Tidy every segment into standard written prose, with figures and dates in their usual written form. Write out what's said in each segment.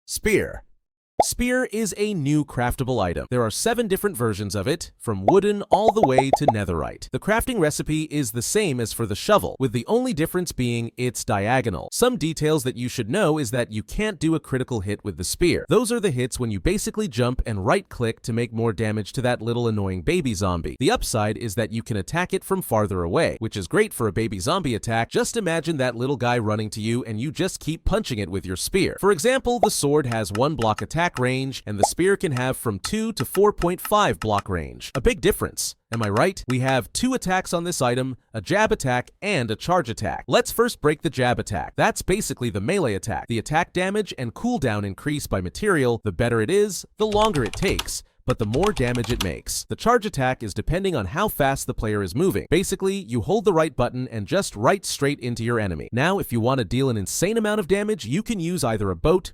Spear. Spear is a new craftable item. There are 7 different versions of it, from wooden all the way to netherite. The crafting recipe is the same as for the shovel, with the only difference being it's diagonal. Some details that you should know is that you can't do a critical hit with the spear. Those are the hits when you basically jump and right-click to make more damage to that little annoying baby zombie. The upside is that you can attack it from farther away, which is great for a baby zombie attack. Just imagine that little guy running to you and you just keep punching it with your spear. For example, the sword has 1 block attack range, and the spear can have from 2 to 4.5 block range. A big difference. Am I right? We have 2 attacks on this item, a jab attack and a charge attack. Let's first break the jab attack. That's basically the melee attack. The attack damage and cooldown increase by material. The better it is, the longer it takes, but the more damage it makes. The charge attack is depending on how fast the player is moving. Basically, you hold the right button and just right straight into your enemy. Now, if you want to deal an insane amount of damage, you can use either a boat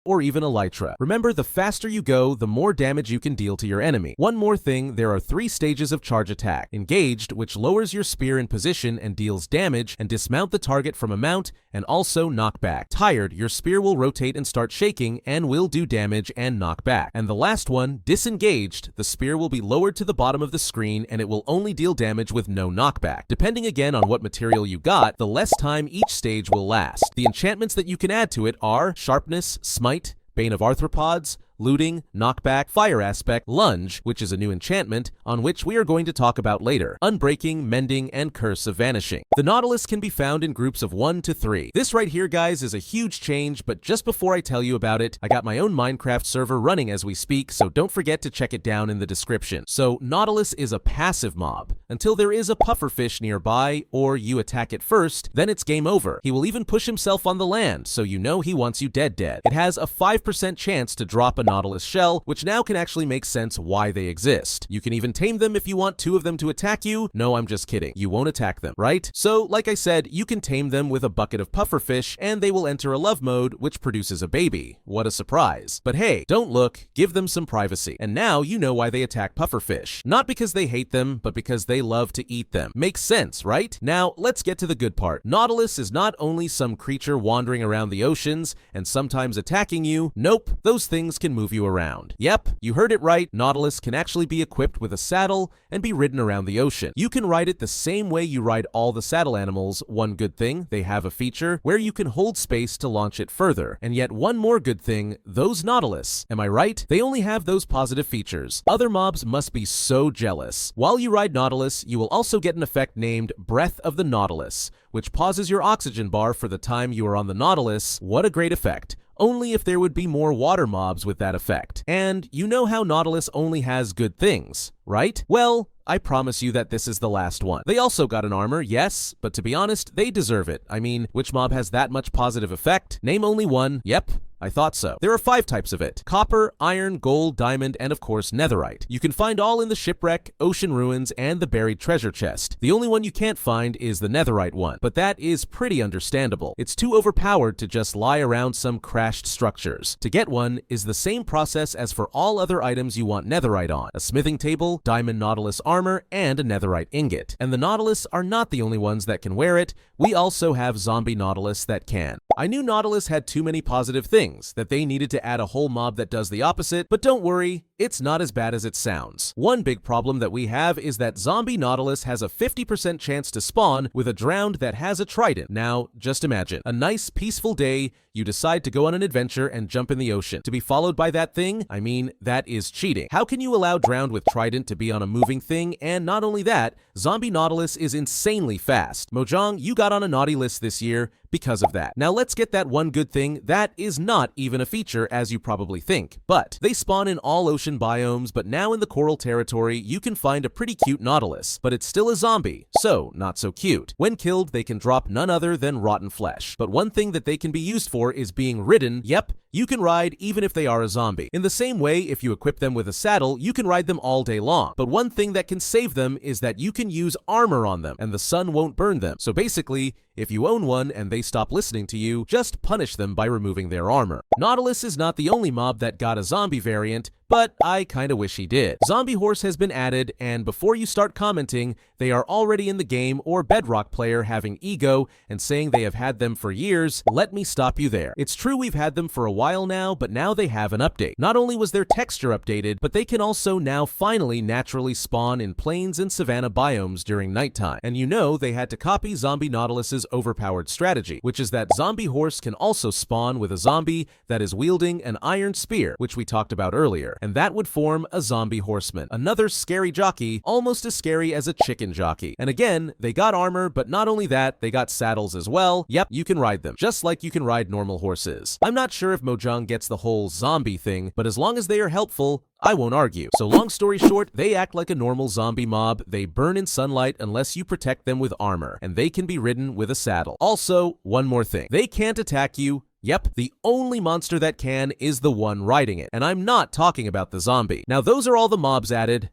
or even elytra. Remember, the faster you go, the more damage you can deal to your enemy. One more thing, there are 3 stages of charge attack. Engaged, which lowers your spear in position and deals damage, and dismount the target from a mount, and also knockback. Tired, your spear will rotate and start shaking, and will do damage and knock back. And the last one, disengaged, the spear will be lowered to the bottom of the screen, and it will only deal damage with no knockback. Depending again on what material you got, the less time each stage will last. The enchantments that you can add to it are Sharpness, Smite, Bane of Arthropods, Looting, Knockback, Fire Aspect, Lunge, which is a new enchantment, on which we are going to talk about later, Unbreaking, Mending, and Curse of Vanishing. The Nautilus can be found in groups of 1 to 3. This right here, guys, is a huge change, but just before I tell you about it, I got my own Minecraft server running as we speak, so don't forget to check it down in the description. So, Nautilus is a passive mob. Until there is a pufferfish nearby, or you attack it first, then it's game over. He will even push himself on the land, so you know he wants you dead. It has a 5% chance to drop a Nautilus shell, which now can actually make sense why they exist. You can even tame them if you want 2 of them to attack you. No, I'm just kidding. You won't attack them, right? So, like I said, you can tame them with a bucket of pufferfish, and they will enter a love mode, which produces a baby. What a surprise. But hey, don't look, give them some privacy. And now you know why they attack pufferfish. Not because they hate them, but because they love to eat them. Makes sense, right? Now, let's get to the good part. Nautilus is not only some creature wandering around the oceans and sometimes attacking you. Nope, those things can move you around. Yep, you heard it right. Nautilus can actually be equipped with a saddle and be ridden around the ocean. You can ride it the same way you ride all the saddle animals. One good thing, they have a feature where you can hold space to launch it further. And yet one more good thing, those Nautilus, am I right? They only have those positive features. Other mobs must be so jealous. While you ride Nautilus, you will also get an effect named Breath of the Nautilus, which pauses your oxygen bar for the time you are on the Nautilus. What a great effect. Only if there would be more water mobs with that effect. And you know how Nautilus only has good things, right? Well, I promise you that this is the last one. They also got an armor, yes, but to be honest, they deserve it. I mean, which mob has that much positive effect? Name only one. Yep, I thought so. There are 5 types of it: copper, iron, gold, diamond, and of course netherite. You can find all in the shipwreck, ocean ruins, and the buried treasure chest. The only one you can't find is the netherite one, but that is pretty understandable. It's too overpowered to just lie around some crashed structures. To get one is the same process as for all other items you want netherite on: a smithing table, diamond Nautilus armor, and a netherite ingot. And the Nautilus are not the only ones that can wear it. We also have zombie Nautilus that can. I knew Nautilus had too many positive things, that they needed to add a whole mob that does the opposite, but don't worry, it's not as bad as it sounds. One big problem that we have is that zombie Nautilus has a 50% chance to spawn with a drowned that has a trident. Now, just imagine, a nice peaceful day, you decide to go on an adventure and jump in the ocean. To be followed by that thing? I mean, that is cheating. How can you allow drowned with trident to be on a moving thing? And not only that, zombie Nautilus is insanely fast. Mojang, you got on a naughty list this year because of that. Now let's get that one good thing that is not even a feature, as you probably think. But they spawn in all ocean biomes, but now in the coral territory, you can find a pretty cute Nautilus, but it's still a zombie, so not so cute. When killed, they can drop none other than rotten flesh. But one thing that they can be used for is being ridden. Yep, you can ride even if they are a zombie. In the same way, if you equip them with a saddle, you can ride them all day long. But one thing that can save them is that you can use armor on them, and the sun won't burn them. So basically, if you own one and they stop listening to you, just punish them by removing their armor. Nautilus is not the only mob that got a zombie variant, but I kinda wish he did. Zombie Horse has been added, and before you start commenting, they are already in the game or Bedrock player having ego and saying they have had them for years, let me stop you there. It's true we've had them for a while now, but now they have an update. Not only was their texture updated, but they can also now finally naturally spawn in plains and savanna biomes during nighttime. And you know they had to copy Zombie Nautilus's overpowered strategy, which is that Zombie Horse can also spawn with a zombie that is wielding an iron spear, which we talked about earlier, and that would form a zombie horseman. Another scary jockey, almost as scary as a chicken jockey. And again, they got armor, but not only that, they got saddles as well. Yep, you can ride them, just like you can ride normal horses. I'm not sure if Mojang gets the whole zombie thing, but as long as they are helpful, I won't argue. So long story short, they act like a normal zombie mob, they burn in sunlight unless you protect them with armor, and they can be ridden with a saddle. Also, one more thing, they can't attack you. Yep, the only monster that can is the one riding it, and I'm not talking about the zombie. Now those are all the mobs added.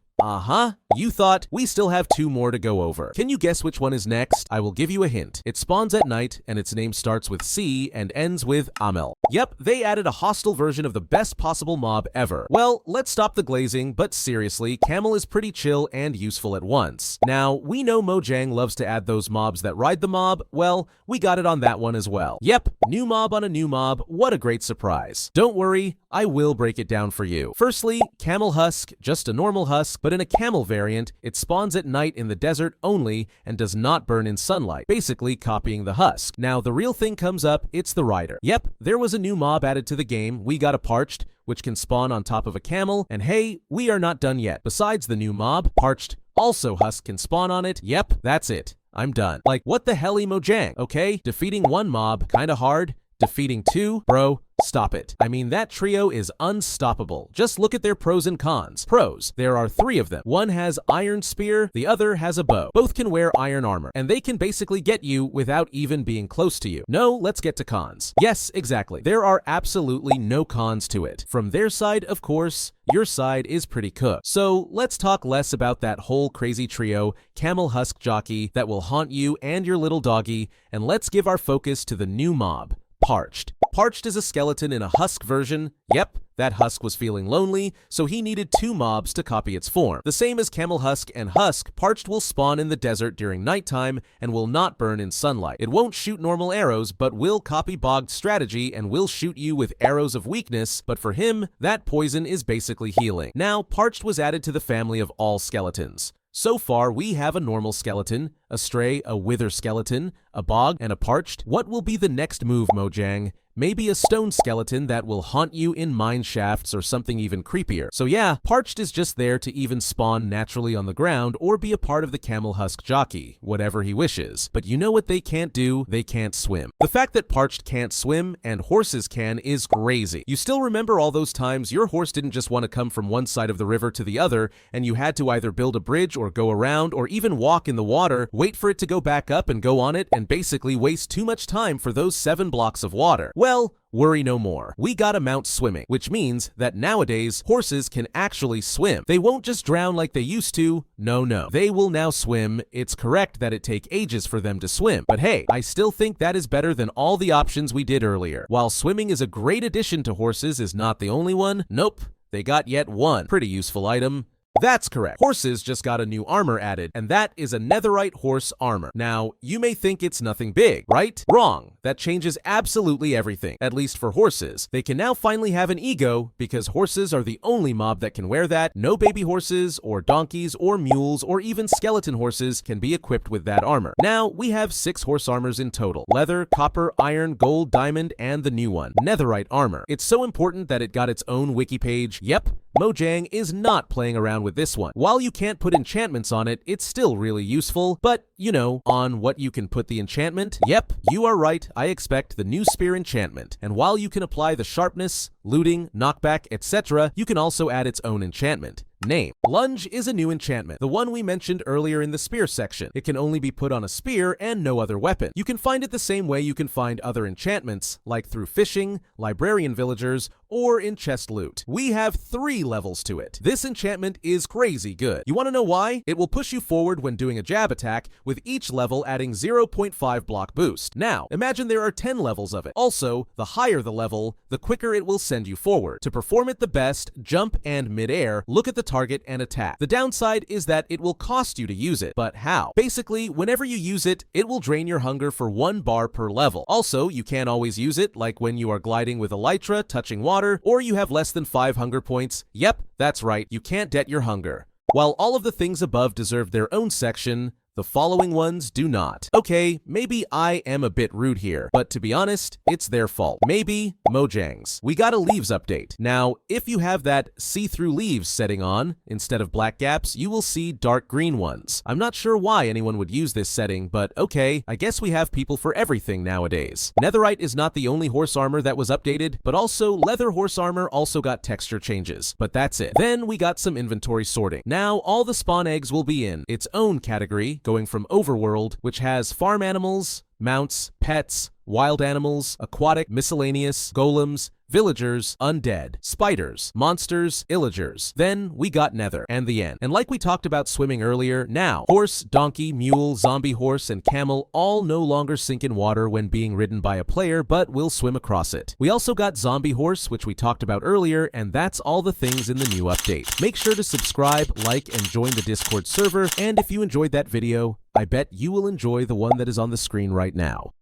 You thought we still have 2 more to go over. Can you guess which one is next? I will give you a hint. It spawns at night, and its name starts with C and ends with Camel. Yep, they added a hostile version of the best possible mob ever. Well, let's stop the glazing, but seriously, Camel is pretty chill and useful at once. Now, we know Mojang loves to add those mobs that ride the mob. Well, we got it on that one as well. Yep, new mob on a new mob. What a great surprise. Don't worry, I will break it down for you. Firstly, Camel Husk, just a normal husk, but in a camel variant, it spawns at night in the desert only and does not burn in sunlight, basically copying the husk. Now, the real thing comes up, it's the rider. Yep, there was a new mob added to the game. We got a Parched, which can spawn on top of a camel, and hey, we are not done yet. Besides the new mob, Parched, also husk can spawn on it. Yep, that's it. I'm done. Like, what the hell, Mojang, okay? Defeating 1 mob, kinda hard. Defeating 2, bro, stop it. I mean, that trio is unstoppable. Just look at their pros and cons. Pros, there are 3 of them. One has iron spear, the other has a bow. Both can wear iron armor, and they can basically get you without even being close to you. No, let's get to cons. Yes, exactly. There are absolutely no cons to it. From their side, of course, your side is pretty cooked. So let's talk less about that whole crazy trio, Camel Husk Jockey, that will haunt you and your little doggy, and let's give our focus to the new mob, Parched. Parched is a skeleton in a husk version. Yep, that husk was feeling lonely, so he needed 2 mobs to copy its form. The same as Camel Husk and Husk, Parched will spawn in the desert during nighttime and will not burn in sunlight. It won't shoot normal arrows, but will copy Bogged strategy and will shoot you with arrows of weakness, but for him, that poison is basically healing. Now, Parched was added to the family of all skeletons. So far, we have a normal skeleton, a stray, a wither skeleton, a bog, and a parched. What will be the next move, Mojang? Maybe a stone skeleton that will haunt you in mine shafts or something even creepier. So yeah, Parched is just there to even spawn naturally on the ground or be a part of the Camel Husk Jockey, whatever he wishes. But you know what they can't do? They can't swim. The fact that Parched can't swim and horses can is crazy. You still remember all those times your horse didn't just want to come from one side of the river to the other, and you had to either build a bridge or go around or even walk in the water, wait for it to go back up and go on it, and basically waste too much time for those 7 blocks of water. Well, worry no more. We got a mount swimming, which means that nowadays, horses can actually swim. They won't just drown like they used to. No. They will now swim. It's correct that it take ages for them to swim. But hey, I still think that is better than all the options we did earlier. While swimming is a great addition to horses, is not the only one. Nope. They got yet one pretty useful item. That's correct. Horses just got a new armor added, and that is a Netherite horse armor. Now, you may think it's nothing big, right? Wrong. That changes absolutely everything, at least for horses. They can now finally have an ego, because horses are the only mob that can wear that. No baby horses, or donkeys, or mules, or even skeleton horses can be equipped with that armor. Now, we have 6 horse armors in total. Leather, copper, iron, gold, diamond, and the new one, Netherite armor. It's so important that it got its own wiki page. Yep, Mojang is not playing around with this one. While you can't put enchantments on it, it's still really useful, but, you know, on what you can put the enchantment? Yep, you are right, I expect the new spear enchantment. And while you can apply the sharpness, looting, knockback, etc., you can also add its own enchantment. Name. Lunge is a new enchantment, the one we mentioned earlier in the spear section. It can only be put on a spear and no other weapon. You can find it the same way you can find other enchantments, like through fishing, librarian villagers, or in chest loot. We have 3 levels to it. This enchantment is crazy good. You want to know why? It will push you forward when doing a jab attack, with each level adding 0.5 block boost. Now, imagine there are 10 levels of it. Also, the higher the level, the quicker it will send send you forward. To perform it the best, jump and mid-air, look at the target and attack. The downside is that it will cost you to use it, but how? Basically, whenever you use it, it will drain your hunger for 1 bar per level. Also, you can't always use it, like when you are gliding with elytra, touching water, or you have less than 5 hunger points. Yep, that's right, you can't det your hunger. While all of the things above deserve their own section, the following ones do not. Okay, maybe I am a bit rude here, but to be honest, it's their fault. Maybe Mojang's. We got a leaves update. Now, if you have that see-through leaves setting on, instead of black gaps, you will see dark green ones. I'm not sure why anyone would use this setting, but okay, I guess we have people for everything nowadays. Netherite is not the only horse armor that was updated, but also leather horse armor also got texture changes, but that's it. Then we got some inventory sorting. Now, all the spawn eggs will be in its own category, going from Overworld, which has farm animals, mounts, pets, wild animals, aquatic, miscellaneous, golems, villagers, undead, spiders, monsters, illagers. Then we got Nether and the end. And like we talked about swimming earlier, now horse, donkey, mule, zombie horse, and camel all no longer sink in water when being ridden by a player, but will swim across it. We also got zombie horse, which we talked about earlier, and that's all the things in the new update. Make sure to subscribe, like, and join the Discord server, and if you enjoyed that video, I bet you will enjoy the one that is on the screen right now.